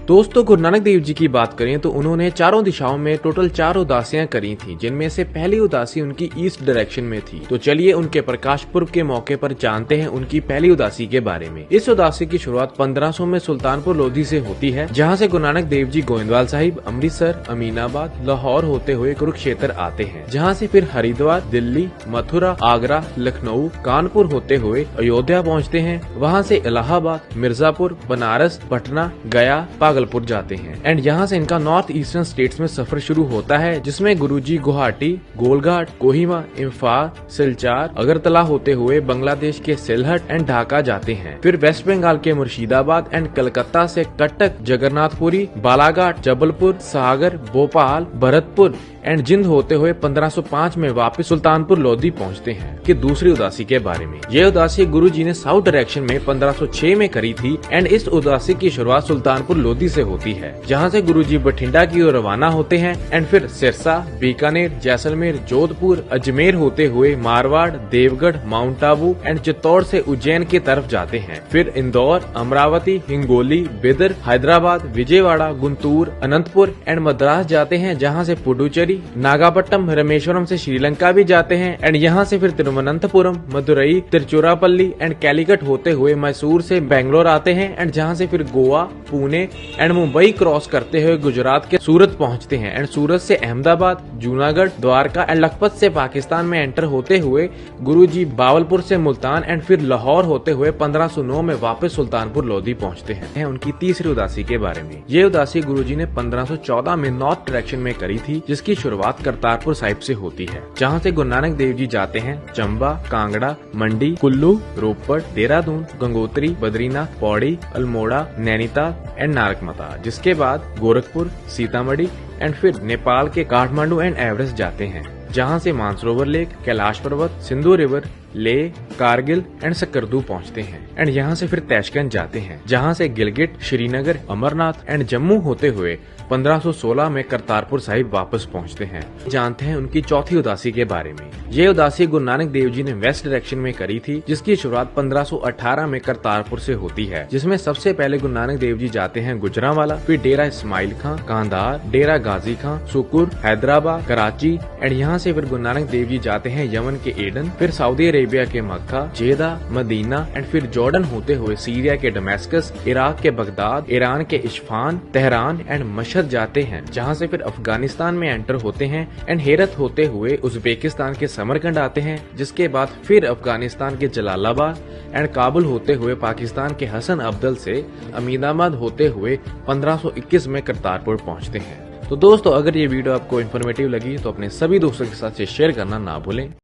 दोस्तों, गुरु नानक देव जी की बात करें तो उन्होंने चारों दिशाओं में टोटल 4 उदासियां करी थी, जिनमें से पहली उदासी उनकी ईस्ट डायरेक्शन में थी। तो चलिए उनके प्रकाश पुर्ब के मौके पर जानते हैं उनकी पहली उदासी के बारे में। इस उदासी की शुरुआत 1500 में सुल्तानपुर लोधी से होती है, जहां से गुरु नानक देव जी गोविंदवाल साहिब, अमृतसर, अमीनाबाद, लाहौर होते हुए कुरुक्षेत्र आते हैं, जहाँ से फिर हरिद्वार, दिल्ली, मथुरा, आगरा, लखनऊ, कानपुर होते हुए अयोध्या पहुँचते हैं। वहाँ से इलाहाबाद, मिर्जापुर, बनारस, पटना, गया, भागलपुर जाते हैं एंड यहाँ से इनका नॉर्थ ईस्टर्न स्टेट्स में सफर शुरू होता है, जिसमें गुरुजी गुवाहाटी, गोलघाट, कोहिमा, इम्फाल, सिलचार, अगरतला होते हुए बांग्लादेश के सिलहट एंड ढाका जाते हैं। फिर वेस्ट बंगाल के मुर्शिदाबाद एंड कलकत्ता से कटक, जगन्नाथपुरी, बालाघाट, जबलपुर, सागर, भोपाल, भरतपुर एंड जिंद होते हुए 1505 में वापस सुल्तानपुर लोधी पहुंचते हैं। कि दूसरी उदासी के बारे में, ये उदासी गुरुजी ने साउथ डायरेक्शन में 1506 में करी थी एंड इस उदासी की शुरुआत सुल्तानपुर लोधी से होती है, जहां से गुरुजी बठिंडा की ओर रवाना होते हैं एंड फिर सिरसा, बीकानेर, जैसलमेर, जोधपुर, अजमेर होते हुए मारवाड़, देवगढ़, माउंट आबू एंड चित्तौड़ से उज्जैन की तरफ जाते हैं। फिर इंदौर, अमरावती, हिंगोली, बिदर, हैदराबाद, विजयवाड़ा, गुंटूर, अनंतपुर एंड मद्रास जाते हैं, जहां से पुडुचेरी, नागापट्टनम, रामेश्वरम से श्रीलंका भी जाते हैं एंड यहाँ से फिर तिरुवनंतपुरम, मदुरई, तिरुचिरापल्ली एंड कैलीकट होते हुए मैसूर से बेंगलोर आते हैं एंड जहाँ से फिर गोवा, पुणे एंड मुंबई क्रॉस करते हुए गुजरात के सूरत पहुँचते हैं एंड सूरत से अहमदाबाद, जूनागढ़, द्वारका एंड लखपत से पाकिस्तान में एंटर होते हुए गुरुजी बावलपुर से मुल्तान एंड फिर लाहौर होते हुए 1509 में वापस सुल्तानपुर लोधी पहुँचते हैं। उनकी तीसरी उदासी के बारे में, ये उदासी गुरुजी ने 1514 में नॉर्थ डायरेक्शन में करी थी, जिसकी शुरुआत करतारपुर साहिब से होती है, जहाँ से गुरु नानक देव जी जाते हैं चंबा, कांगड़ा, मंडी, कुल्लू, रोपड़, देहरादून, गंगोत्री, बद्रीनाथ, पौड़ी, अल्मोड़ा, नैनीताल एंड नारकमता, जिसके बाद गोरखपुर, सीतामढ़ी एंड फिर नेपाल के काठमांडू एंड एवरेस्ट जाते हैं, जहाँ से मानसरोवर लेक, कैलाश पर्वत, सिंधु रिवर, लेह, कारगिल एंड सकरदू पहुँचते हैं एंड यहाँ से फिर तैशकंद जाते हैं, जहाँ से गिलगिट, श्रीनगर, अमरनाथ एंड जम्मू होते हुए 1516 में करतारपुर साहिब वापस पहुंचते हैं। जानते हैं उनकी चौथी उदासी के बारे में। ये उदासी गुरु नानक देव जी ने वेस्ट डायरेक्शन में करी थी, जिसकी शुरुआत 1518 में करतारपुर से होती है, जिसमें सबसे पहले गुरु नानक देव जी जाते हैं गुजरांवाला, फिर डेरा इस्माइल खां, कांधार, डेरा गाजी खां, सुकुर, हैदराबाद, कराची एंड यहाँ से फिर गुरु नानक देव जी जाते हैं यमन के एडन, फिर सऊदी अरेबिया के मक्का, जेदा, मदीना एंड फिर जॉर्डन होते हुए सीरिया के डमस्कस, इराक के बगदाद, ईरान के इस्फहान, तेहरान एंड मशहद जाते हैं, जहां से फिर अफगानिस्तान में एंटर होते हैं एंड हेरत होते हुए उज्बेकिस्तान के समरकंद आते हैं, जिसके बाद फिर अफगानिस्तान के जलालाबाद एंड काबुल होते हुए पाकिस्तान के हसन अब्दल से अमीनाबाद होते हुए 1521 में करतारपुर पहुंचते हैं। तो दोस्तों, अगर ये वीडियो आपको इन्फॉर्मेटिव लगी तो अपने सभी दोस्तों के साथ शेयर करना ना भूलें।